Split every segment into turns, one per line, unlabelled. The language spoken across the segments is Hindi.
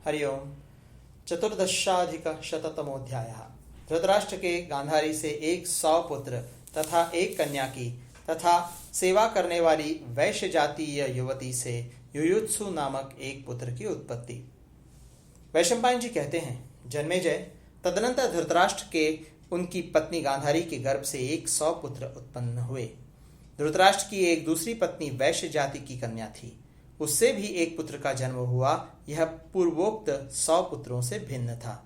हरि ओम। चतुर्दशाधिकशततमोऽध्यायः। धृतराष्ट्र के गांधारी से 100 पुत्र तथा एक कन्या की तथा सेवा करने वाली वैश्य जातीय युवती से युयुत्सु नामक एक पुत्र की उत्पत्ति। वैशंपायन जी कहते हैं, जन्मेजय, तदनंतर धृतराष्ट्र के उनकी पत्नी गांधारी के गर्भ से 100 पुत्र उत्पन्न हुए। धृतराष्ट्र की एक दूसरी पत्नी वैश्य जाति की कन्या थी, उससे भी एक पुत्र का जन्म हुआ। यह पूर्वोक्त 100 पुत्रों से भिन्न था।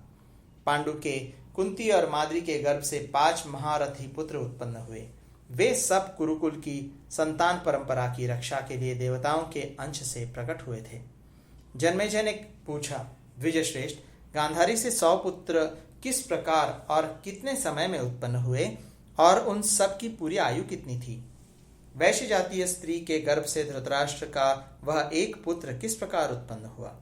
पांडु के, कुंती और माद्री के गर्भ से 5 महारथी पुत्र उत्पन्न हुए। वे सब कुरुकुल की संतान परंपरा की रक्षा के लिए देवताओं के अंश से प्रकट हुए थे। जन्मेजय ने पूछा, द्विजश्रेष्ठ, गांधारी से 100 पुत्र किस प्रकार और कितने समय में उत्पन्न हुए और उन सब की पूरी आयु कितनी थी? वैश्य जातीय स्त्री के गर्भ से धृतराष्ट्र का वह एक पुत्र किस प्रकार उत्पन्न हुआ?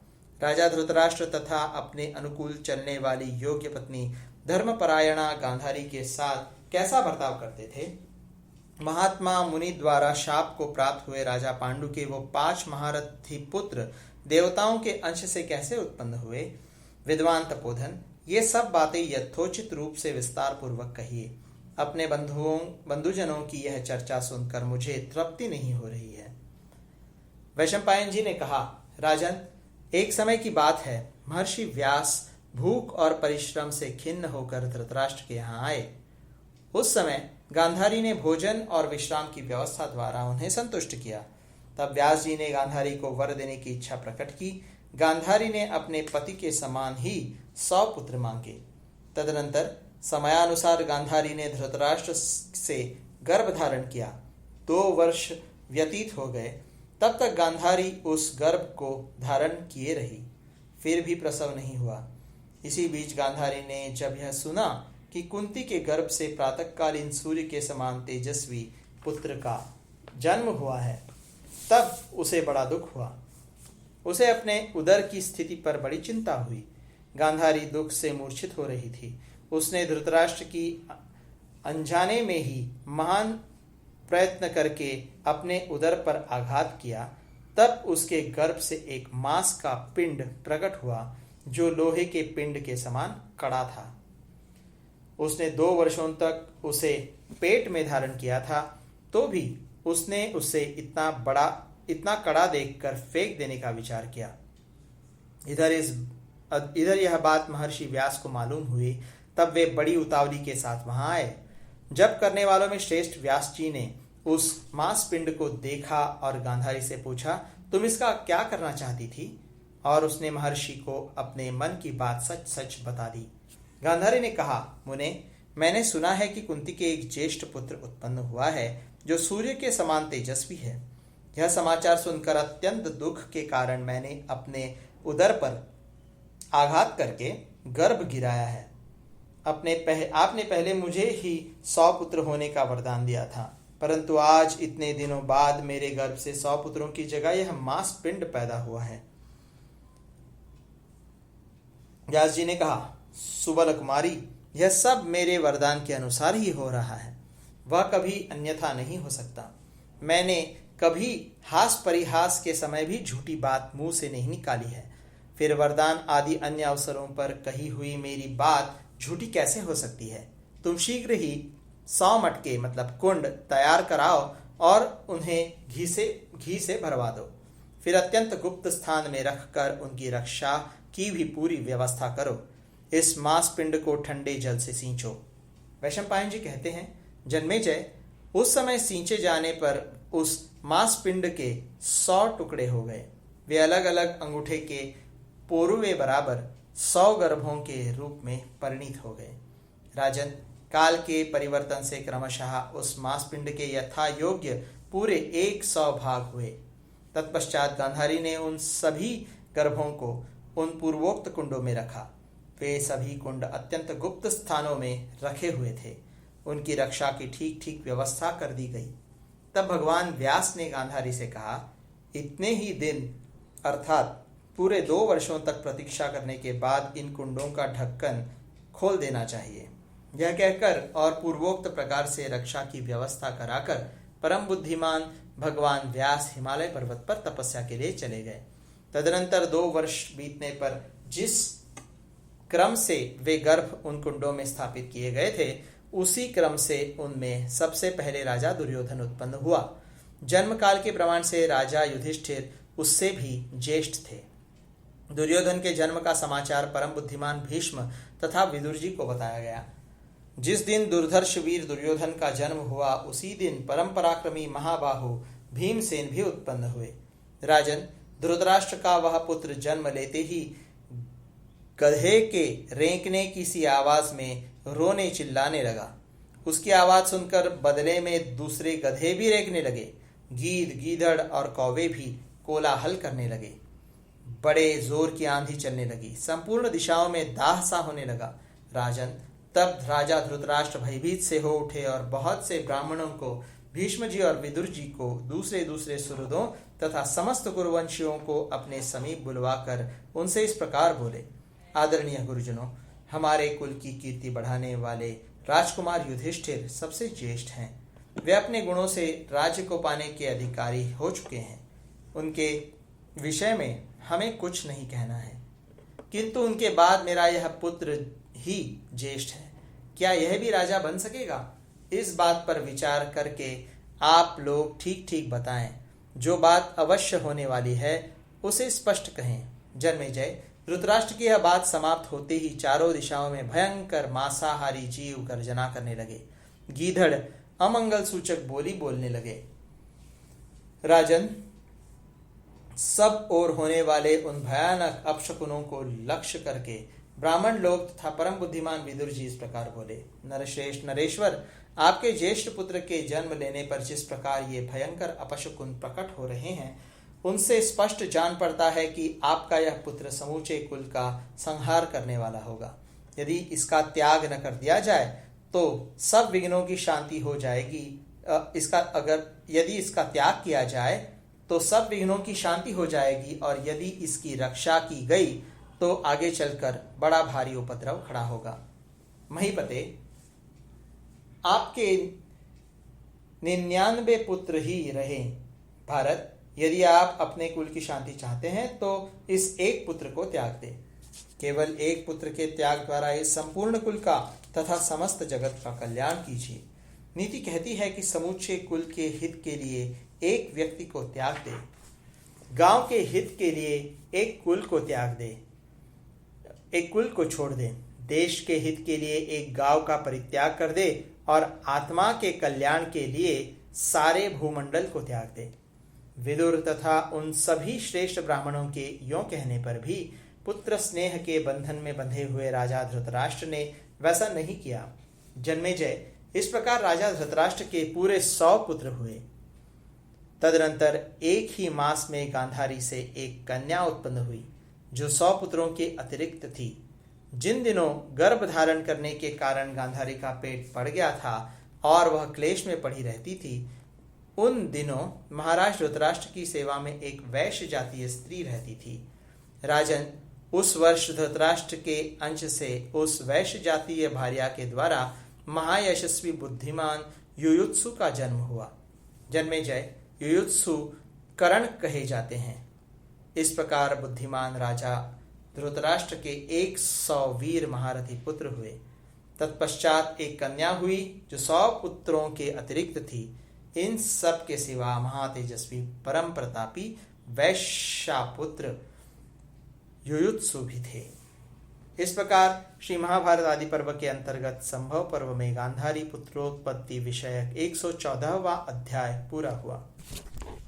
राजा धृतराष्ट्र तथा अपने अनुकूल चलने वाली योग्य पत्नी धर्मपरायणा गांधारी के साथ कैसा बर्ताव करते थे? महात्मा मुनि द्वारा शाप को प्राप्त हुए राजा पांडु के वो 5 महारथी पुत्र देवताओं के अंश से कैसे उत्पन्न हुए? विद्वान तपोधन, ये सब बातें यथोचित रूप से विस्तार पूर्वक कहिए। अपने बंधुजनों की यह चर्चा सुनकर मुझे तृप्ति नहीं हो रही है। वैशंपायन जी ने कहा, राजन, एक समय की बात है, महर्षि व्यास भूख और परिश्रम से खिन्न होकर धृतराष्ट्र के यहाँ आए। उस समय गांधारी ने भोजन और विश्राम की व्यवस्था द्वारा उन्हें संतुष्ट किया। तब व्यास जी ने गांधारी को वर देने की इच्छा प्रकट की। गांधारी ने अपने पति के समान ही 100 पुत्र मांगे। तदनंतर समयानुसार गांधारी ने धृतराष्ट्र से गर्भ धारण किया। 2 वर्ष व्यतीत हो गए, तब तक गांधारी उस गर्भ को धारण किए रही, फिर भी प्रसव नहीं हुआ। इसी बीच गांधारी ने जब यह सुना कि कुंती के गर्भ से प्रातःकालीन सूर्य के समान तेजस्वी पुत्र का जन्म हुआ है, तब उसे बड़ा दुख हुआ। उसे अपने उदर की स्थिति पर बड़ी चिंता हुई। गांधारी दुख से मूर्छित हो रही थी। उसने धृतराष्ट्र की अनजाने में ही महान प्रयत्न करके अपने उदर पर आघात किया। तब उसके गर्भ से एक मांस का पिंड प्रकट हुआ जो लोहे के पिंड के समान कड़ा था। उसने 2 वर्षों तक उसे पेट में धारण किया था, तो भी उसने उसे इतना कड़ा देखकर फेंक देने का विचार किया। इधर यह बात महर्षि व्यास को मालूम हुई। तब वे बड़ी उतावली के साथ वहां आए। जब करने वालों में श्रेष्ठ व्यास जी ने उस मांस पिंड को देखा और गांधारी से पूछा, तुम इसका क्या करना चाहती थी? और उसने महर्षि को अपने मन की बात सच सच बता दी। गांधारी ने कहा, मुने, मैंने सुना है कि कुंती के एक ज्येष्ठ पुत्र उत्पन्न हुआ है जो सूर्य के समान तेजस्वी है। यह समाचार सुनकर अत्यंत दुख के कारण मैंने अपने उदर पर आघात करके गर्भ गिराया है। आपने पहले मुझे ही 100 पुत्र होने का वरदान दिया था, परंतु आज इतने दिनों बाद मेरे गर्भ से 100 पुत्रों की जगह यह मांस पिंड पैदा हुआ है। व्यास जी ने कहा, सुबल कुमारी, यह सब मेरे वरदान के अनुसार ही हो रहा है, वह कभी अन्यथा नहीं हो सकता। मैंने कभी हास परिहास के समय भी झूठी बात मुंह से नहीं निकाली है। फिर वरदान आदि अन्य अवसरों पर कही हुई मेरी बात झूठी कैसे हो सकती है? तुम शीघ्र ही 100 मटके मतलब कुंड तैयार कराओ और उन्हें घी से भरवा दो। फिर अत्यंत गुप्त स्थान में रखकर उनकी रक्षा की भी पूरी व्यवस्था करो। इस मांस पिंड को ठंडे जल से सींचो। वैशंपायन जी कहते हैं, जन्मेजय, उस समय सींचे जाने पर उस मांस पिंड के 100 टुकड़े हो गए। वे अलग अलग अंगूठे के पोरुवे बराबर 100 गर्भों के रूप में परिणित हो गए। राजन, काल के परिवर्तन से क्रमशः उस मांसपिंड के यथा योग्य पूरे 100 भाग हुए। तत्पश्चात गांधारी ने उन सभी गर्भों को उन पूर्वोक्त कुंडों में रखा। वे सभी कुंड अत्यंत गुप्त स्थानों में रखे हुए थे। उनकी रक्षा की ठीक ठीक व्यवस्था कर दी गई। तब भगवान व्यास ने गांधारी से कहा, इतने ही दिन अर्थात पूरे 2 वर्षों तक प्रतीक्षा करने के बाद इन कुंडों का ढक्कन खोल देना चाहिए। यह कहकर और पूर्वोक्त प्रकार से रक्षा की व्यवस्था कराकर परम बुद्धिमान भगवान व्यास हिमालय पर्वत पर तपस्या के लिए चले गए। तदनंतर 2 वर्ष बीतने पर जिस क्रम से वे गर्भ उन कुंडों में स्थापित किए गए थे, उसी क्रम से उनमें सबसे पहले राजा दुर्योधन उत्पन्न हुआ। जन्म काल के प्रमाण से राजा युधिष्ठिर उससे भी ज्येष्ठ थे। दुर्योधन के जन्म का समाचार परम बुद्धिमान भीष्म तथा विदुर जी को बताया गया। जिस दिन दुर्धर्ष वीर दुर्योधन का जन्म हुआ, उसी दिन परम पराक्रमी महाबाहु भीमसेन भी उत्पन्न हुए। राजन, धृतराष्ट्र का वह पुत्र जन्म लेते ही गधे के रेंकने की सी आवाज में रोने चिल्लाने लगा। उसकी आवाज सुनकर बदले में दूसरे गधे भी रेंकने लगे। गीद, गीदड़ और कौवे भी कोलाहल करने लगे। बड़े जोर की आंधी चलने लगी। संपूर्ण दिशाओं में दाह सा होने लगा। राजन, तब राजा धृतराष्ट्र भयभीत से हो उठे और बहुत से ब्राह्मणों को, भीष्म जी और विदुर जी को, दूसरे दूसरे सुहृदों तथा समस्त कुरुवंशियों को अपने समीप बुलवाकर उनसे इस प्रकार बोले। आदरणीय गुरुजनों, हमारे कुल की कीर्ति बढ़ाने वाले राजकुमार युधिष्ठिर सबसे ज्येष्ठ हैं। वे अपने गुणों से राज्य को पाने के अधिकारी हो चुके हैं। उनके विषय में हमें कुछ नहीं कहना है, किंतु उनके बाद मेरा यह पुत्र ही ज्येष्ठ है। क्या यह भी राजा बन सकेगा? इस बात पर विचार करके आप लोग ठीक ठीक बताएं। जो बात अवश्य होने वाली है उसे स्पष्ट कहें। जन्मेजय, धृतराष्ट्र की यह बात समाप्त होते ही चारों दिशाओं में भयंकर मांसाहारी जीव गर्जना करने लगे। गीधड़ अमंगल सूचक बोली बोलने लगे। राजन, सब ओर होने वाले उन भयानक अपशकुनों को लक्ष्य करके ब्राह्मण लोग तथा परम बुद्धिमान विदुर जी इस प्रकार बोले। नरश्रेष्ठ नरेश्वर, आपके ज्येष्ठ पुत्र के जन्म लेने पर जिस प्रकार ये भयंकर अपशकुन प्रकट हो रहे हैं, उनसे स्पष्ट जान पड़ता है कि आपका यह पुत्र समूचे कुल का संहार करने वाला होगा। यदि इसका त्याग न कर दिया जाए तो सब विघ्नों की शांति हो जाएगी। यदि इसका त्याग किया जाए तो सब विघ्नों की शांति हो जाएगी, और यदि इसकी रक्षा की गई तो आगे चलकर बड़ा भारी उपद्रव खड़ा होगा। महीपते, आपके 99 पुत्र ही रहे। भारत, यदि आप अपने कुल की शांति चाहते हैं तो इस एक पुत्र को त्याग दें। केवल एक पुत्र के त्याग द्वारा इस संपूर्ण कुल का तथा समस्त जगत का कल्याण कीजिए। नीति कहती है कि समूचे कुल के हित के लिए एक व्यक्ति को त्याग दे, गांव के हित के लिए एक कुल को त्याग दे, एक कुल को छोड़ दे, देश के हित के लिए एक गांव का परित्याग कर दे, और आत्मा के कल्याण के लिए सारे भूमंडल को त्याग दे। विदुर तथा उन सभी श्रेष्ठ ब्राह्मणों के यों कहने पर भी पुत्र स्नेह के बंधन में बंधे हुए राजा धृतराष्ट्र ने वैसा नहीं किया। जन्मेजय, इस प्रकार राजा धृतराष्ट्र के पूरे 100 पुत्र हुए। तदनंतर एक ही मास में गांधारी से एक कन्या उत्पन्न हुई, जो 100 पुत्रों के अतिरिक्त थी। जिन दिनों गर्भ धारण करने के कारण गांधारी का पेट पड़ गया था और वह क्लेश में पड़ी रहती थी, उन दिनों महाराज धृतराष्ट्र की सेवा में एक वैश्य जातीय स्त्री रहती थी। राजन, उस वर्ष धृतराष्ट्र के अंश से उस वैश्य जातीय भार्या के द्वारा महायशस्वी बुद्धिमान युयुत्सु का जन्म हुआ। जन्मेजय, युयुत्सु कर्ण कहे जाते हैं। इस प्रकार बुद्धिमान राजा धृतराष्ट्र के 100 वीर महारथी पुत्र हुए। तत्पश्चात एक कन्या हुई जो 100 पुत्रों के अतिरिक्त थी। इन सब के सिवा महातेजस्वी परम प्रतापी वैश्यापुत्र युयुत्सु भी थे। इस प्रकार श्री महाभारत आदि पर्व के अंतर्गत संभव पर्व में गांधारी पुत्रोत्पत्ति विषयक 114वां अध्याय पूरा हुआ।